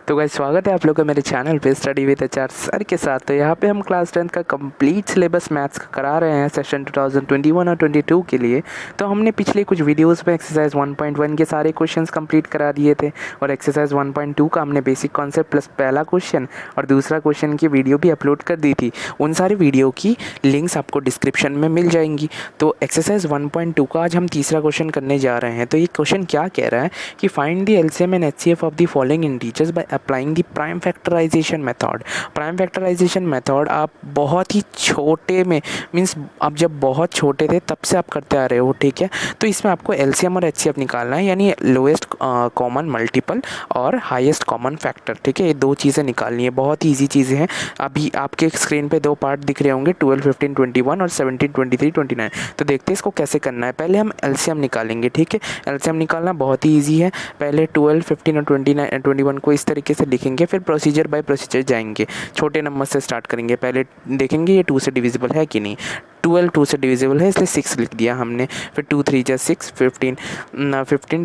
तो गाइस स्वागत है आप लोग का मेरे चैनल पे स्टडी विद एचआर सर के साथ। तो यहाँ पे हम क्लास 10 का कंप्लीट सिलेबस मैथ्स का करा रहे हैं सेशन 2021 और 22 के लिए। तो हमने पिछले कुछ वीडियोस में एक्सरसाइज 1.1 के सारे क्वेश्चंस कंप्लीट करा दिए थे और एक्सरसाइज 1.2 का हमने बेसिक कॉन्सेप्ट प्लस पहला क्वेश्चन और दूसरा क्वेश्चन की वीडियो भी अपलोड कर दी थी। उन सारी वीडियो की लिंक्स आपको डिस्क्रिप्शन में मिल जाएंगी। तो एक्सरसाइज 1.2 का आज हम तीसरा क्वेश्चन करने जा रहे हैं। तो ये क्वेश्चन क्या कह रहा है कि find the LCM and HCF of the following integers by applying the prime factorisation method. Prime factorisation method आप बहुत ही छोटे में मींस आप जब बहुत छोटे थे तब से आप करते आ रहे हो, ठीक है। तो इसमें आपको एलसीएम और एचसीएफ निकालना है, यानी लोएस्ट कॉमन मल्टीपल और हाईएस्ट कॉमन फैक्टर, ठीक है। ये दो चीज़ें निकालनी है, बहुत ही ईजी चीज़ें हैं। अभी आपके स्क्रीन पे दो पार्ट दिख रहे होंगे 12, 15, 21 और 17, 23, 29। तो देखते हैं इसको कैसे करना है। पहले हम एलसीएम निकालेंगे, ठीक है। एलसीएम निकालना बहुत ही ईजी है। पहले 12, 15 और 29, 21 को इस तरीके से लिखेंगे, फिर प्रोसीजर बाय प्रोसीजर जाएंगे। छोटे नंबर से स्टार्ट करेंगे, पहले देखेंगे ये 2 से डिविजिबल है कि नहीं। 12 2 से डिविजिबल है इसलिए 6 लिख दिया हमने। फिर 2 3 जा 6, 15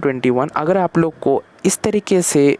21। अगर आप लोग को इस तरीके से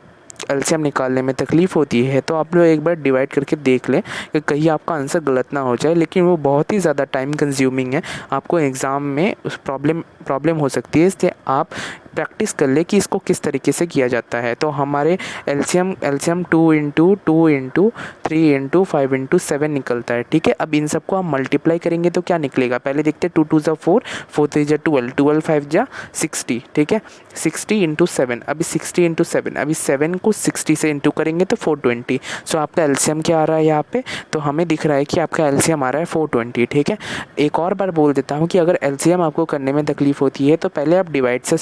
एलसीएम निकालने में तकलीफ़ होती है तो आप लोग एक बार डिवाइड करके देख लें कि कहीं आपका आंसर गलत ना हो जाए, लेकिन वो बहुत ही ज़्यादा टाइम कंज्यूमिंग है, आपको एग्ज़ाम में उस प्रॉब्लम हो सकती है। इसलिए आप प्रैक्टिस कर ले कि इसको किस तरीके से किया जाता है। तो हमारे LCM 2 into 2 into 3 into 5 into 7 निकलता है, ठीक है। अब इन सबको हम मल्टीप्लाई करेंगे तो क्या निकलेगा, पहले देखते हैं। 2 2 जा 4, 4 3 जा 12, 12 5 जा 60, ठीक है। 60 इंटू 7, अभी 60 इंटू 7, अभी 7 को 60 से इंटू करेंगे तो 420। सो आपका एलसीएम क्या आ रहा है यहाँ पे, तो हमें दिख रहा है कि आपका एलसीएम आ रहा है 420, ठीक है। एक और बार बोल देता हूँ कि अगर एलसीएम आपको करने में तकलीफ़ होती है तो पहले आप डिवाइड से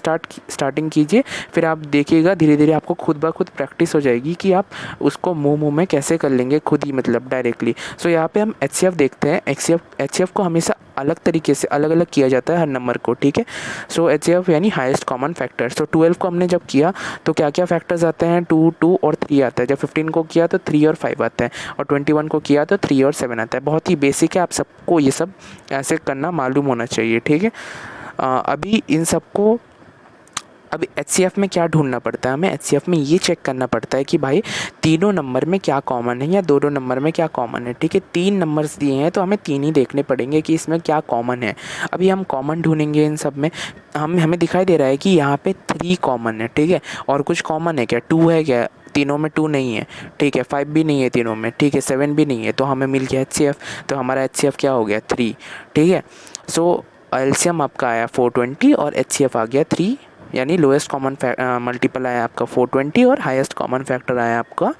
स्टार्टिंग कीजिए, फिर आप देखिएगा धीरे धीरे आपको खुद ब खुद प्रैक्टिस हो जाएगी कि आप उसको मुंह में कैसे कर लेंगे खुद ही, मतलब डायरेक्टली। सो यहाँ पे हम एचसीएफ देखते हैं। एचसीएफ को हमेशा अलग तरीके से अलग अलग किया जाता है हर नंबर को, ठीक है। सो एचसीएफ यानी हाईएस्ट कॉमन फैक्टर। सो 12 को हमने जब किया तो क्या क्या फैक्टर्स आते हैं, 2 2 और 3 आता है। जब 15 को किया तो 3 और 5 आता है, और 21 को किया तो 3 और 7 आता है। बहुत ही बेसिक है, आप सबको ये सब ऐसे करना मालूम होना चाहिए, ठीक है। अभी इन सबको अब एचसीएफ में क्या ढूंढना पड़ता है हमें, एचसीएफ में ये चेक करना पड़ता है कि भाई तीनों नंबर में क्या कॉमन है या दोनों नंबर में क्या कॉमन है, ठीक है। 3 नंबर्स दिए हैं तो हमें 3 ही देखने पड़ेंगे कि इसमें क्या कॉमन है। अभी हम कॉमन ढूंढेंगे इन सब में। हमें दिखाई दे रहा है कि यहाँ पे 3 कॉमन है, ठीक है। और कुछ कॉमन है क्या, 2 है क्या, तीनों में 2 नहीं है, ठीक है। 5 भी नहीं है तीनों में, ठीक है। 7 भी नहीं है, तो हमें मिल गया एचसीएफ। तो हमारा एचसीएफ क्या हो गया, 3, ठीक है। सो एलसीएम आपका आया 420 और एचसीएफ आ गया 3, यानी लोएस्ट कॉमन मल्टीपल आया आपका 420 और हाईएस्ट कॉमन फैक्टर आया आपका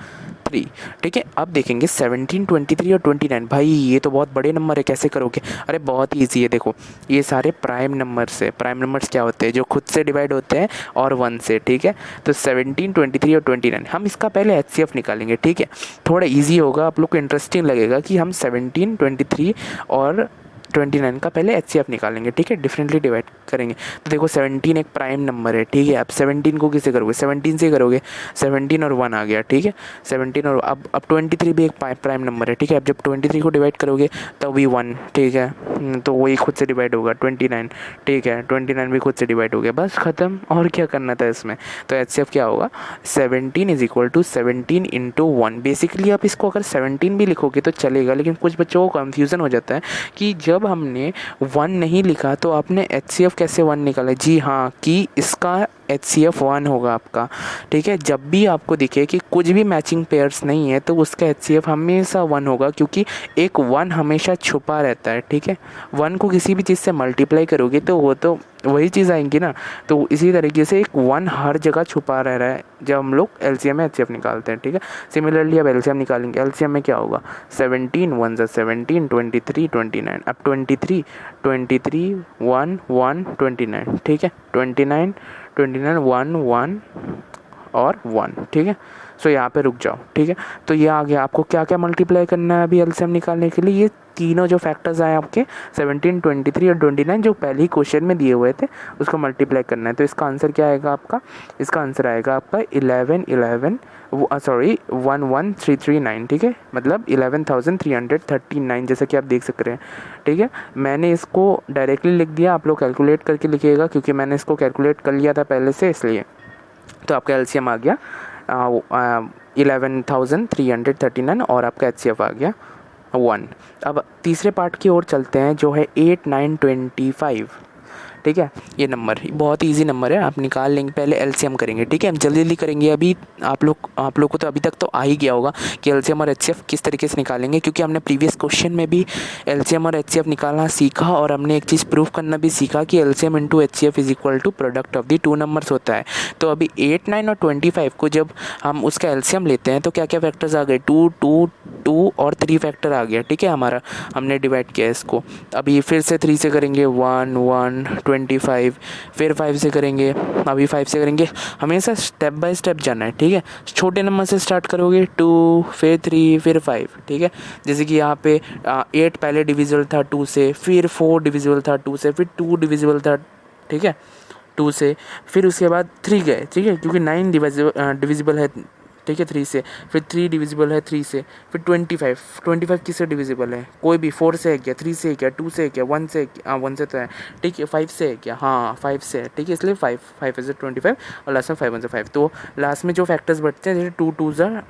3, ठीक है। अब देखेंगे 17, 23 और 29। भाई ये तो बहुत बड़े नंबर है, कैसे करोगे। अरे बहुत ईजी है, देखो ये सारे प्राइम नंबर्स है। प्राइम नंबर्स क्या होते हैं, जो खुद से डिवाइड होते हैं और 1 से, ठीक है। तो 17, 23 और 29, हम इसका पहले एचसीएफ निकालेंगे, ठीक है। थोड़ा ईजी होगा, आप लोग को इंटरेस्टिंग लगेगा कि हम 17, 23 और 29 का पहले एचसीएफ निकालेंगे, ठीक है। डिफरेंटली डिवाइड करेंगे। तो देखो 17 एक प्राइम नंबर है, ठीक है। अब 17 को किससे करोगे, 17 से करोगे। 17 और 1 आ गया, ठीक है। 17 और अब 23 भी एक प्राइम नंबर है, ठीक है। अब जब 23 को डिवाइड करोगे तब भी 1, ठीक है। तो वही खुद से डिवाइड होगा 29, ठीक है। 29 भी खुद से डिवाइड हो गया, बस ख़त्म। और क्या करना था इसमें। तो एचसीएफ क्या होगा, 17 is equal to 17 into 1। Basically आप इसको अगर 17 भी लिखोगे तो चलेगा, लेकिन कुछ बच्चों को कन्फ्यूज़न हो जाता है कि जब हमने 1 नहीं लिखा तो आपने एचसीएफ कैसे 1 निकाला। जी हाँ, कि इसका एचसीएफ 1 होगा आपका, ठीक है। जब भी आपको दिखे कि कुछ भी मैचिंग पेयर्स नहीं है तो उसका एचसीएफ हमेशा 1 होगा, क्योंकि एक 1 हमेशा छुपा रहता है, ठीक है। 1 को किसी भी चीज़ से मल्टीप्लाई करोगे तो वो तो वही चीज़ आएंगी ना। तो इसी तरीके से एक 1 हर जगह छुपा रह रहा है जब हम लोग एलसीएम में एचसीएफ निकालते हैं, ठीक है। सिमिलरली अब एलसीएम निकालेंगे। एलसीएम में क्या होगा, 17 1 जा 17, 23 29। अब 23 1 1 29, ठीक है। 29 1 1 और 1, ठीक है। सो यहाँ पे रुक जाओ, ठीक है। तो ये आ गया। आपको क्या क्या मल्टीप्लाई करना है अभी एलसीएम निकालने के लिए, ये तीनों जो फैक्टर्स आए आपके 17, 23 और 29 जो पहले ही क्वेश्चन में दिए हुए थे उसको मल्टीप्लाई करना है। तो इसका आंसर क्या आएगा आपका, इसका आंसर आएगा आपका 11,339, ठीक है। मतलब 11,339, जैसा कि आप देख सक रहे हैं, ठीक है। मैंने इसको डायरेक्टली लिख दिया, आप लोग कैलकुलेट करके लिखिएगा, क्योंकि मैंने इसको कैलकुलेट कर लिया था पहले से, इसलिए। तो आपका एलसीएम आ गया 11,339 और आपका HCF आ गया 1। अब तीसरे पार्ट की ओर चलते हैं जो है 8,925। ठीक है, ये नंबर बहुत इजी नंबर है, आप निकाल लेंगे। पहले एलसीएम करेंगे, ठीक है, हम जल्दी जल्दी करेंगे। अभी आप लोग को तो अभी तक तो आ ही गया होगा कि एलसीएम और एचसीएफ किस तरीके से निकालेंगे, क्योंकि हमने प्रीवियस क्वेश्चन में भी एलसीएम और एचसीएफ निकालना सीखा और हमने एक चीज़ प्रूव करना भी सीखा कि LCM into HCF is equal to product of the two numbers होता है। तो अभी 8, 9 और 25 को जब हम उसका एलसीएम लेते हैं तो क्या क्या फैक्टर्स आ गए, 2, 2, 2 और 3 फैक्टर आ गया। ठीक है, हमारा हमने डिवाइड किया इसको। अभी फिर से 3 से करेंगे 1, 1, 25, फिर 5 से करेंगे, अभी 5 से करेंगे। हमेशा स्टेप बाय स्टेप जाना है, ठीक है। छोटे नंबर से स्टार्ट करोगे, 2, फिर 3, फिर 5, ठीक है। जैसे कि यहाँ पे 8 पहले डिविजिबल था 2 से, फिर 4 डिविजिबल था 2 से, फिर 2 डिविजिबल था, ठीक है, 2 से, फिर उसके बाद 3 गए, ठीक है, क्योंकि 9 डिविजिबल है, ठीक है, 3 से, फिर 3 डिविजिबल है 3 से, फिर 25 किससे डिविजिबल है, कोई भी 4 से है क्या, 3 से है क्या, 2 से है क्या, 1 से, 1 से तो है, ठीक है, 5 से है क्या, हाँ 5 से है, ठीक है, इसलिए 5 से 25 और लास्ट में 5 1 से 5। तो लास्ट में जो फैक्टर्स बचते हैं जैसे 2 2 ज़ा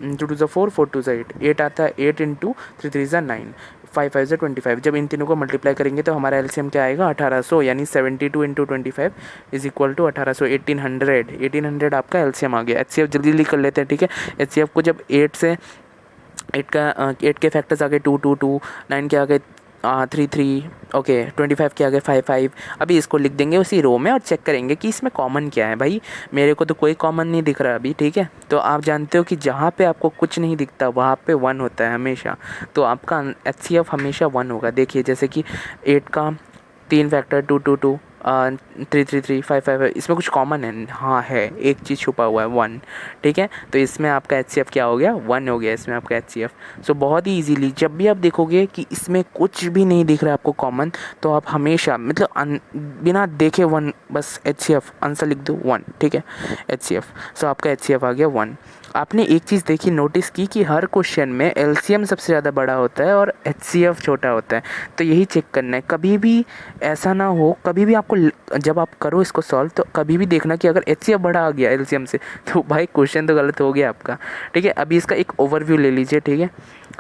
4, 4 2 ज़ा 8 आता है, 8 इंटू 3 3 ज़ा 9, 5 5 से 25। जब इन तीनों को मल्टीप्लाई करेंगे तो हमारा एलसीएम क्या आएगा, 1800, यानी 72 इंटू 25 इज इक्वल टू 1800, 1800 आपका एलसीएम आ गया। एचसीएफ जल्दी जल्दी कर लेते हैं, ठीक है। एचसीएफ को जब 8 के फैक्टर्स आ गए 2 2 2, 9 के आ गए 3 3, ओके, 25 के आगे 5 5। अभी इसको लिख देंगे उसी रो में और चेक करेंगे कि इसमें कॉमन क्या है। भाई मेरे को तो कोई कॉमन नहीं दिख रहा अभी, ठीक है। तो आप जानते हो कि जहाँ पे आपको कुछ नहीं दिखता वहाँ पे 1 होता है हमेशा, तो आपका एचसीएफ हमेशा 1 होगा। देखिए जैसे कि 8 का 3 फैक्टर 2 2 2, 3 3 3, 5 5, इसमें कुछ कॉमन है, हाँ है, एक चीज़ छुपा हुआ है 1, ठीक है। तो इसमें आपका एचसीएफ क्या हो गया, 1 हो गया इसमें आपका एचसीएफ। सो बहुत ही इजीली जब भी आप देखोगे कि इसमें कुछ भी नहीं दिख रहा है आपको कॉमन, तो आप हमेशा मतलब बिना देखे 1 बस एचसीएफ आंसर लिख दो 1, ठीक है, एचसीएफ। सो आपका एचसीएफ आ गया 1। आपने एक चीज़ देखी, नोटिस की कि हर क्वेश्चन में एलसीएम सबसे ज़्यादा बड़ा होता है और एचसीएफ छोटा होता है। तो यही चेक करना है, कभी भी ऐसा ना हो, कभी भी आपको जब आप करो इसको सॉल्व तो कभी भी देखना कि अगर एचसीएफ बड़ा आ गया एलसीएम से तो भाई क्वेश्चन तो गलत हो गया आपका, ठीक है। अभी इसका एक ओवरव्यू ले लीजिए, ठीक है।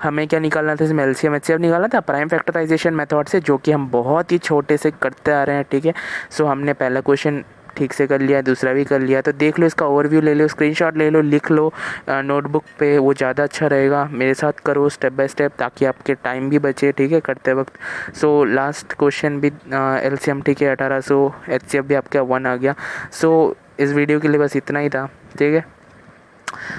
हमें क्या निकालना था इसमें, एलसीएम एचसीएफ निकालना था प्राइम फैक्टराइजेशन मेथड से, जो कि हम बहुत ही छोटे से करते आ रहे हैं, ठीक है। सो हमने पहला क्वेश्चन ठीक से कर लिया, दूसरा भी कर लिया। तो देख लो, इसका ओवरव्यू ले लो, स्क्रीनशॉट ले लो, लिख लो नोटबुक पे, वो ज़्यादा अच्छा रहेगा। मेरे साथ करो स्टेप बाय स्टेप ताकि आपके टाइम भी बचे, ठीक है, करते वक्त। सो लास्ट क्वेश्चन भी एलसीएम, ठीक है, 1800, एचसीएफ भी आपका 1 आ गया। सो इस वीडियो के लिए बस इतना ही था, ठीक है।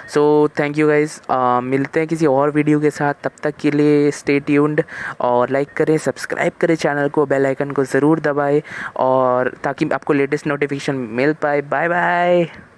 सो थैंक यू गाइज़, मिलते हैं किसी और वीडियो के साथ, तब तक के लिए स्टे ट्यून्ड और लाइक करें, सब्सक्राइब करें चैनल को, बेल आइकन को ज़रूर दबाएं और ताकि आपको लेटेस्ट नोटिफिकेशन मिल पाए। Bye bye.